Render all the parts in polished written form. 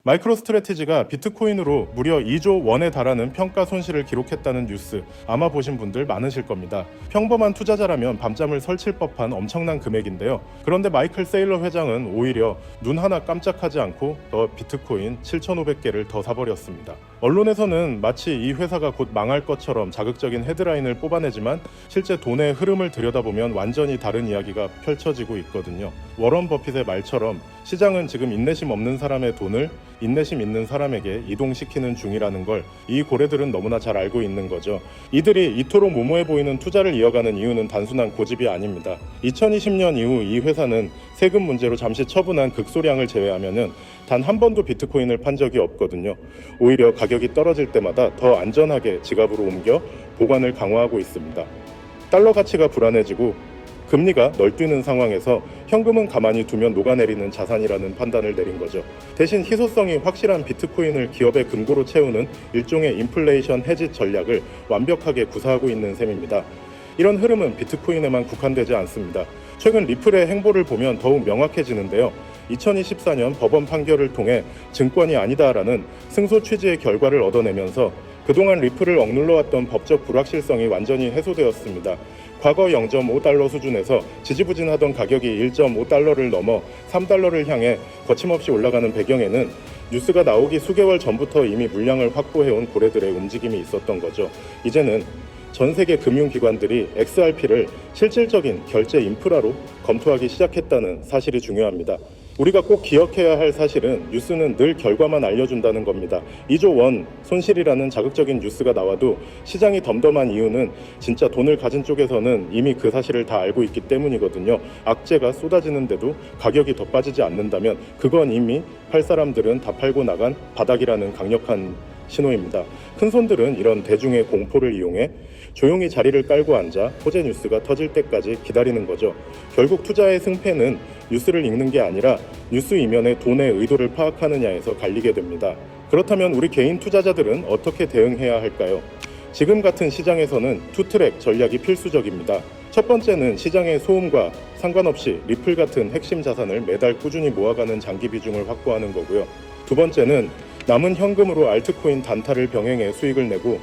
마이크로스트래티지가 비트코인으로 무려 2조 원에 달하는 평가 손실을 기록했다는 뉴스 아마 보신 분들 많으실 겁니다. 평범한 투자자라면 밤잠을 설칠 법한 엄청난 금액인데요. 그런데 마이클 세일러 회장은 오히려 눈 하나 깜짝하지 않고 더 비트코인 7,500개를 더 사버렸습니다. 언론에서는 마치 이 회사가 곧 망할 것처럼 자극적인 헤드라인을 뽑아내지만 실제 돈의 흐름을 들여다보면 완전히 다른 이야기가 펼쳐지고 있거든요. 워런 버핏의 말처럼 시장은 지금 인내심 없는 사람의 돈을 인내심 있는 사람에게 이동시키는 중이라는 걸 이 고래들은 너무나 잘 알고 있는 거죠. 이들이 이토록 무모해 보이는 투자를 이어가는 이유는 단순한 고집이 아닙니다. 2020년 이후 이 회사는 세금 문제로 잠시 처분한 극소량을 제외하면은 단 한 번도 비트코인을 판 적이 없거든요. 오히려 가격이 떨어질 때마다 더 안전하게 지갑으로 옮겨 보관을 강화하고 있습니다. 달러 가치가 불안해지고 금리가 널뛰는 상황에서 현금은 가만히 두면 녹아내리는 자산이라는 판단을 내린 거죠. 대신 희소성이 확실한 비트코인을 기업의 금고로 채우는 일종의 인플레이션 해지 전략을 완벽하게 구사하고 있는 셈입니다. 이런 흐름은 비트코인에만 국한되지 않습니다. 최근 리플의 행보를 보면 더욱 명확해지는데요. 2024년 법원 판결을 통해 증권이 아니다라는 승소 취지의 결과를 얻어내면서 그동안 리플을 억눌러왔던 법적 불확실성이 완전히 해소되었습니다. 과거 0.5달러 수준에서 지지부진하던 가격이 1.5달러를 넘어 3달러를 향해 거침없이 올라가는 배경에는 뉴스가 나오기 수개월 전부터 이미 물량을 확보해온 고래들의 움직임이 있었던 거죠. 이제는 전 세계 금융기관들이 XRP를 실질적인 결제 인프라로 검토하기 시작했다는 사실이 중요합니다. 우리가 꼭 기억해야 할 사실은 뉴스는 늘 결과만 알려준다는 겁니다. 2조 원 손실이라는 자극적인 뉴스가 나와도 시장이 덤덤한 이유는 진짜 돈을 가진 쪽에서는 이미 그 사실을 다 알고 있기 때문이거든요. 악재가 쏟아지는데도 가격이 더 빠지지 않는다면 그건 이미 팔 사람들은 다 팔고 나간 바닥이라는 강력한 신호입니다. 큰손들은 이런 대중의 공포를 이용해 조용히 자리를 깔고 앉아 호재 뉴스가 터질 때까지 기다리는 거죠. 결국 투자의 승패는 뉴스를 읽는 게 아니라 뉴스 이면의 돈의 의도를 파악하느냐에서 갈리게 됩니다. 그렇다면 우리 개인 투자자들은 어떻게 대응해야 할까요? 지금 같은 시장에서는 투트랙 전략이 필수적입니다. 첫 번째는 시장의 소음과 상관없이 리플 같은 핵심 자산을 매달 꾸준히 모아가는 장기 비중을 확보하는 거고요. 두 번째는 남은 현금으로 알트코인 단타를 병행해 수익을 내고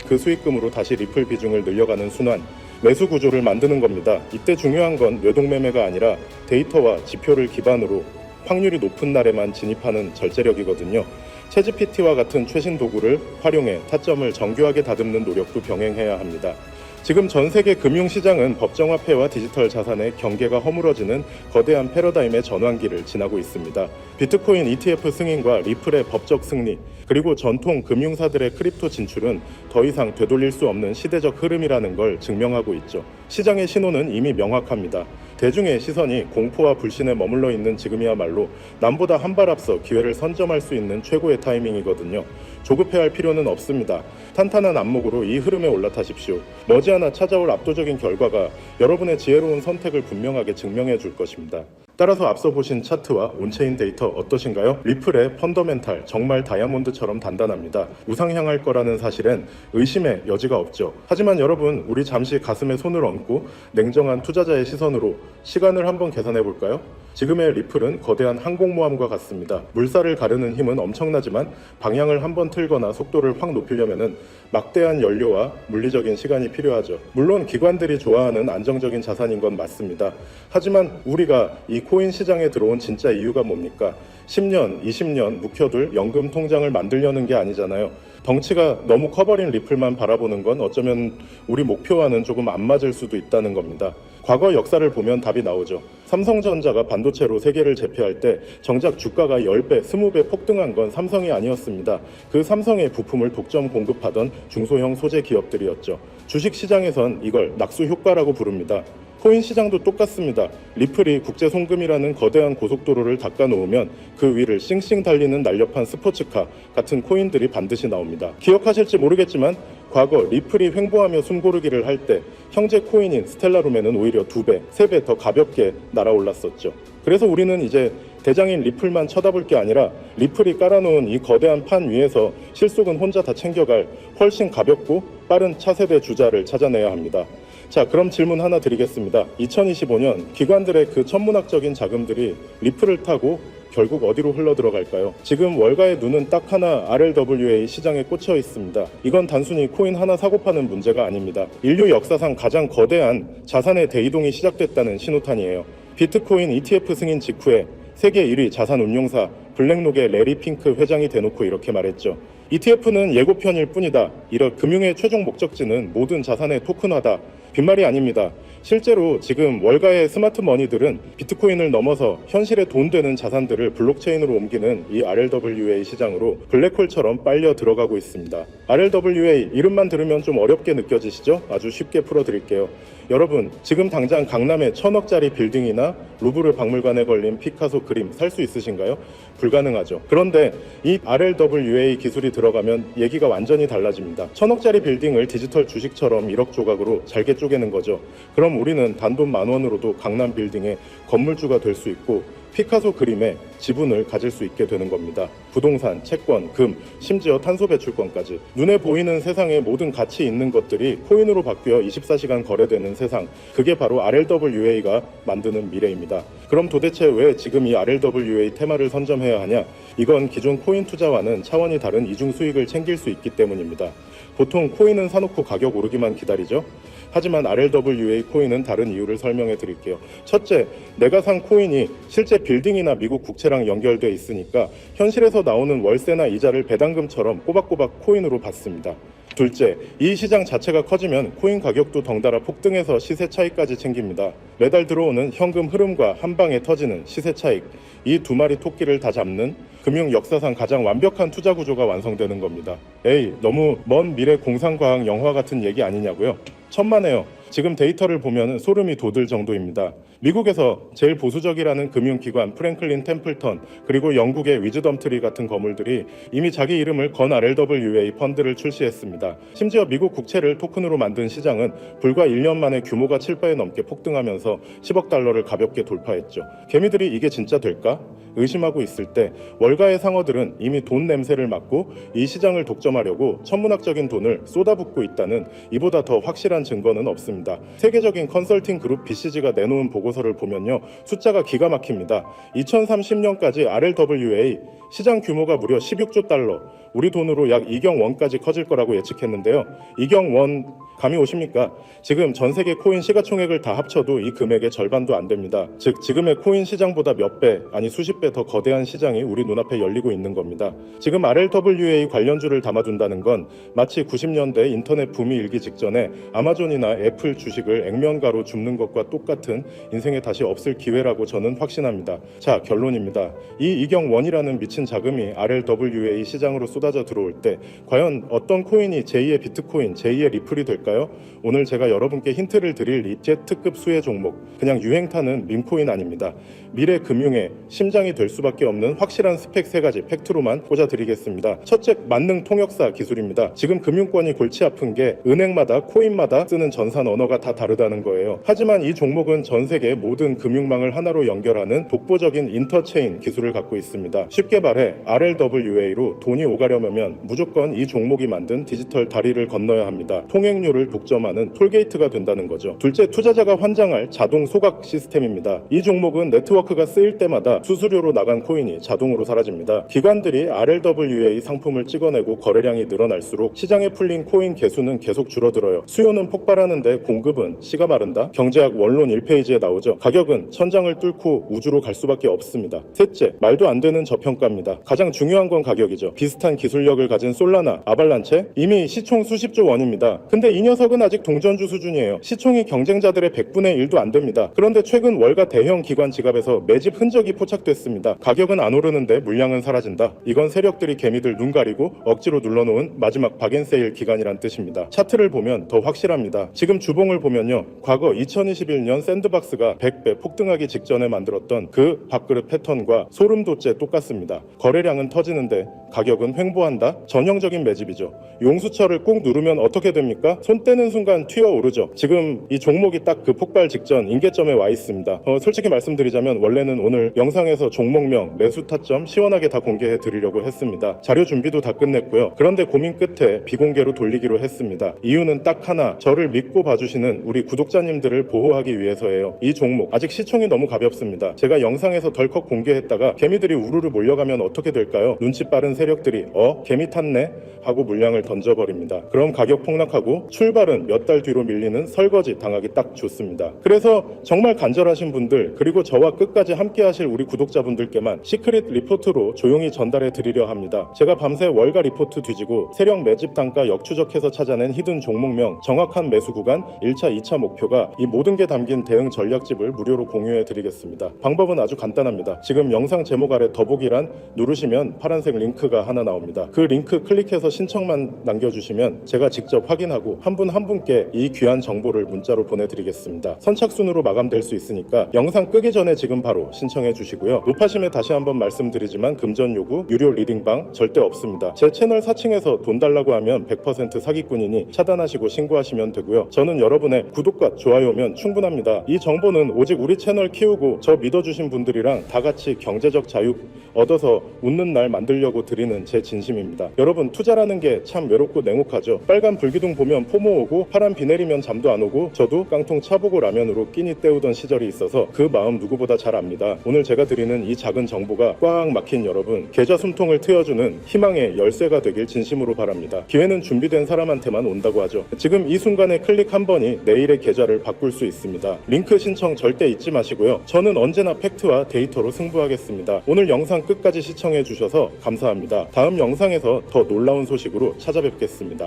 그 수익금으로 다시 리플 비중을 늘려가는 순환, 매수 구조를 만드는 겁니다. 이때 중요한 건 뇌동매매가 아니라 데이터와 지표를 기반으로 확률이 높은 날에만 진입하는 절제력이거든요. 챗GPT와 같은 최신 도구를 활용해 타점을 정교하게 다듬는 노력도 병행해야 합니다. 지금 전 세계 금융시장은 법정화폐와 디지털 자산의 경계가 허물어지는 거대한 패러다임의 전환기를 지나고 있습니다. 비트코인 ETF 승인과 리플의 법적 승리, 그리고 전통 금융사들의 크립토 진출은 더 이상 되돌릴 수 없는 시대적 흐름이라는 걸 증명하고 있죠. 시장의 신호는 이미 명확합니다. 대중의 시선이 공포와 불신에 머물러 있는 지금이야말로 남보다 한 발 앞서 기회를 선점할 수 있는 최고의 타이밍이거든요. 조급해할 필요는 없습니다. 탄탄한 안목으로 이 흐름에 올라타십시오. 머지않아 찾아올 압도적인 결과가 여러분의 지혜로운 선택을 분명하게 증명해 줄 것입니다. 따라서 앞서 보신 차트와 온체인 데이터 어떠신가요? 리플의 펀더멘탈 정말 다이아몬드처럼 단단합니다. 우상향할 거라는 사실엔 의심의 여지가 없죠. 하지만 여러분, 우리 잠시 가슴에 손을 얹고 냉정한 투자자의 시선으로 시간을 한번 계산해 볼까요? 지금의 리플은 거대한 항공모함과 같습니다. 물살을 가르는 힘은 엄청나지만 방향을 한번 틀거나 속도를 확 높이려면 막대한 연료와 물리적인 시간이 필요하죠. 물론 기관들이 좋아하는 안정적인 자산인 건 맞습니다. 하지만 우리가 이 코인 시장에 들어온 진짜 이유가 뭡니까? 10년, 20년 묵혀둘 연금 통장을 만들려는 게 아니잖아요. 덩치가 너무 커버린 리플만 바라보는 건 어쩌면 우리 목표와는 조금 안 맞을 수도 있다는 겁니다. 과거 역사를 보면 답이 나오죠. 삼성전자가 반도체로 세계를 제패할 때 정작 주가가 10배, 20배 폭등한 건 삼성이 아니었습니다. 그 삼성의 부품을 독점 공급하던 중소형 소재 기업들이었죠. 주식시장에선 이걸 낙수 효과라고 부릅니다. 코인 시장도 똑같습니다. 리플이 국제 송금이라는 거대한 고속도로를 닦아놓으면 그 위를 싱싱 달리는 날렵한 스포츠카 같은 코인들이 반드시 나옵니다. 기억하실지 모르겠지만 과거 리플이 횡보하며 숨고르기를 할 때 형제 코인인 스텔라룸에는 오히려 2배, 3배 더 가볍게 날아올랐었죠. 그래서 우리는 이제 대장인 리플만 쳐다볼 게 아니라 리플이 깔아놓은 이 거대한 판 위에서 실속은 혼자 다 챙겨갈 훨씬 가볍고 빠른 차세대 주자를 찾아내야 합니다. 자, 그럼 질문 하나 드리겠습니다. 2025년 기관들의 그 천문학적인 자금들이 리플을 타고 결국 어디로 흘러들어갈까요? 지금 월가의 눈은 딱 하나 RLWA 시장에 꽂혀 있습니다. 이건 단순히 코인 하나 사고 파는 문제가 아닙니다. 인류 역사상 가장 거대한 자산의 대이동이 시작됐다는 신호탄이에요. 비트코인 ETF 승인 직후에 세계 1위 자산운용사 블랙록의 레리 핑크 회장이 대놓고 이렇게 말했죠. ETF는 예고편일 뿐이다. 이런 금융의 최종 목적지는 모든 자산의 토큰화다. 빈말이 아닙니다. 실제로 지금 월가의 스마트 머니들은 비트코인을 넘어서 현실에 돈 되는 자산들을 블록체인으로 옮기는 이 RLWA 시장으로 블랙홀처럼 빨려 들어가고 있습니다. RLWA 이름만 들으면 좀 어렵게 느껴지시죠? 아주 쉽게 풀어드릴게요. 여러분, 지금 당장 강남에 1000억짜리 빌딩이나 루브르 박물관에 걸린 피카소 그림 살 수 있으신가요? 불가능하죠. 그런데 이 RLWA 기술이 들어가면 얘기가 완전히 달라집니다. 1000억짜리 빌딩을 디지털 주식처럼 1억 조각으로 잘게 쪼개는 거죠. 그럼 우리는 단돈 10,000원으로도 강남 빌딩의 건물주가 될 수 있고 피카소 그림에 지분을 가질 수 있게 되는 겁니다. 부동산, 채권, 금, 심지어 탄소 배출권까지 눈에 보이는 세상의 모든 가치 있는 것들이 코인으로 바뀌어 24시간 거래되는 세상, 그게 바로 RLWA가 만드는 미래입니다. 그럼 도대체 왜 지금 이 RLWA 테마를 선점해야 하냐? 이건 기존 코인 투자와는 차원이 다른 이중 수익을 챙길 수 있기 때문입니다. 보통 코인은 사놓고 가격 오르기만 기다리죠? 하지만 RLWA 코인은 다른 이유를 설명해 드릴게요. 첫째, 내가 산 코인이 실제 빌딩이나 미국 국채랑 연결돼 있으니까 현실에서 나오는 월세나 이자를 배당금처럼 꼬박꼬박 코인으로 받습니다. 둘째, 이 시장 자체가 커지면 코인 가격도 덩달아 폭등해서 시세 차익까지 챙깁니다. 매달 들어오는 현금 흐름과 한 방에 터지는 시세 차익, 이 두 마리 토끼를 다 잡는 금융 역사상 가장 완벽한 투자 구조가 완성되는 겁니다. 에이, 너무 먼 미래 공상과학 영화 같은 얘기 아니냐고요? 천만에요. 지금 데이터를 보면 소름이 돋을 정도입니다. 미국에서 제일 보수적이라는 금융기관 프랭클린 템플턴, 그리고 영국의 위즈덤트리 같은 거물들이 이미 자기 이름을 건 RLWA 펀드를 출시했습니다. 심지어 미국 국채를 토큰으로 만든 시장은 불과 1년 만에 규모가 7배 넘게 폭등하면서 10억 달러를 가볍게 돌파했죠. 개미들이 이게 진짜 될까? 의심하고 있을 때 월가의 상어들은 이미 돈 냄새를 맡고 이 시장을 독점하려고 천문학적인 돈을 쏟아붓고 있다는 이보다 더 확실한 증거는 없습니다. 세계적인 컨설팅 그룹 BCG가 내놓은 보고서를 보면요, 숫자가 기가 막힙니다. 2030년까지 RLWA 시장 규모가 무려 16조 달러, 우리 돈으로 약 2경 원까지 커질 거라고 예측했는데요. 2경 원 감이 오십니까? 지금 전 세계 코인 시가총액을 다 합쳐도 이 금액의 절반도 안 됩니다. 즉 지금의 코인 시장보다 몇 배, 아니 수십 배 더 거대한 시장이 우리 눈앞에 열리고 있는 겁니다. 지금 RLWA 관련주를 담아둔다는 건 마치 90년대 인터넷 붐이 일기 직전에 아마존이나 애플 주식을 액면가로 줍는 것과 똑같은 인생에 다시 없을 기회라고 저는 확신합니다. 자, 결론입니다. 이 이경 원이라는 미친 자금이 RLWA 시장으로 쏟아져 들어올 때 과연 어떤 코인이 제2의 비트코인, 제2의 리플이 될까요? 오늘 제가 여러분께 힌트를 드릴 이 제트급 수혜 종목, 그냥 유행 타는 밈코인 아닙니다. 미래 금융의 심장이 될 수밖에 없는 확실한 스펙 3가지 팩트로만 꽂아드리겠습니다. 첫째, 만능 통역사 기술입니다. 지금 금융권이 골치 아픈 게 은행마다 코인마다 쓰는 전산 언어가 다 다르다는 거예요. 하지만 이 종목은 전 세계 모든 금융망을 하나로 연결하는 독보적인 인터체인 기술을 갖고 있습니다. 쉽게 말해 RLWA로 돈이 오가려면 무조건 이 종목이 만든 디지털 다리를 건너야 합니다. 통행료를 독점하는 톨게이트가 된다는 거죠. 둘째, 투자자가 환장할 자동 소각 시스템입니다. 이 종목은 네트워크가 쓰일 때마다 수수료로 나간 코인이 자동으로 사라집니다. 기관들이 RLWA 상품을 찍어내고 거래량이 늘어날수록 시장에 풀린 코인 개수는 계속 줄어들어요. 수요는 폭발하는데 공급은 씨가 마른다? 경제학 원론 1페이지에 나오죠. 가격은 천장을 뚫고 우주로 갈 수밖에 없습니다. 셋째, 말도 안 되는 저평가입니다. 가장 중요한 건 가격이죠. 비슷한 기술력을 가진 솔라나, 아발란체 이미 시총 수십조 원입니다. 근데 이 녀석은 아직 동전주 수준이에요. 시총이 경쟁자들의 100분의 1도 안 됩니다. 그런데 최근 월가 대형 기관 지갑에서 매집 흔적이 포착됐습니다. 가격은 안 오르는데 물량은 사라진다. 이건 세력들이 개미들 눈 가리고 억지로 눌러놓은 마지막 박앤세일 기간이란 뜻입니다. 차트를 보면 더 확실합니다. 지금 주봉을 보면요, 과거 2021년 샌드박스가 100배 폭등하기 직전에 만들었던 그 밥그릇 패턴과 소름 돋제 똑같습니다. 거래량은 터지는데 가격은 횡보한다? 전형적인 매집이죠. 용수철을 꾹 누르면 어떻게 됩니까? 손 떼는 순간 튀어오르죠. 지금 이 종목이 딱 그 폭발 직전 임계점에 와 있습니다. 솔직히 말씀드리자면 원래는 오늘 영상에서 종목명, 매수 타점 시원하게 다 공개해 드리려고 했습니다. 자료 준비도 다 끝냈고요. 그런데 고민 끝에 비공개로 돌리기로 했습니다. 이유는 딱 하나, 저를 믿고 봐주시는 우리 구독자님들을 보호하기 위해서예요. 이 종목 아직 시총이 너무 가볍습니다. 제가 영상에서 덜컥 공개했다가 개미들이 우르르 몰려가면 어떻게 될까요? 눈치 빠른 세력들이 개미 탔네? 하고 물량을 던져버립니다. 그럼 가격 폭락하고 출발은 몇 달 뒤로 밀리는 설거지 당하기 딱 좋습니다. 그래서 정말 간절하신 분들, 그리고 저와 끝까지 함께 하실 우리 구독자분들께만 시크릿 리포트로 조용히 전달해 드리려 합니다. 제가 밤새 월가 리포트 뒤지고 세력 매집 단가 역추적해서 찾아낸 히든 종목명, 정확한 매수 구간, 1차, 2차 목표가 이 모든 게 담긴 대응 전략집을 무료로 공유해 드리겠습니다. 방법은 아주 간단합니다. 지금 영상 제목 아래 더보기란 누르시면 파란색 링크가 하나 나옵니다. 그 링크 클릭해서 신청만 남겨주시면 제가 직접 확인하고 한 분 한 분께 이 귀한 정보를 문자로 보내드리겠습니다. 선착순으로 마감될 수 있으니까 영상 끄기 전에 지금 바로 신청해 주시고요. 높아심에 다시 한번 말씀드리지만 금전 요구, 유료 리딩방 절대 없습니다. 제 채널 사칭해서 돈 달라고 하면 100% 사기꾼이니 차단하시고 신고하시면 되고요. 저는 여러분의 구독과 좋아요면 충분합니다. 이 정보는 오직 우리 채널 키우고 저 믿어주신 분들이랑 다 같이 경제적 자유 얻어서 웃는 날 만들려고 드리는 제 진심입니다. 여러분, 투자라는 게 참 외롭고 냉혹하죠. 빨간 불기둥 보면 포모 오고 파란 비 내리면 잠도 안 오고 저도 깡통 차보고 라면으로 끼니 때우던 시절이 있어서 그 마음 누구보다 잘 압니다. 오늘 제가 드리는 이 작은 정보가 꽉 막힌 여러분, 계좌 숨통을 트여주는 희망의 열쇠가 되길 진심으로 바랍니다. 기회는 준비된 사람한테만 온다고 하죠. 지금 이 순간에 클릭 한 번이 내일의 계좌를 바꿀 수 있습니다. 링크 신청 절대 잊지 마시고요. 저는 언제나 팩트와 데이터로 승부하겠습니다. 오늘 영상 끝까지 시청해 주셔서 감사합니다. 다음 영상에서 더 놀라운 소식으로 찾아뵙겠습니다.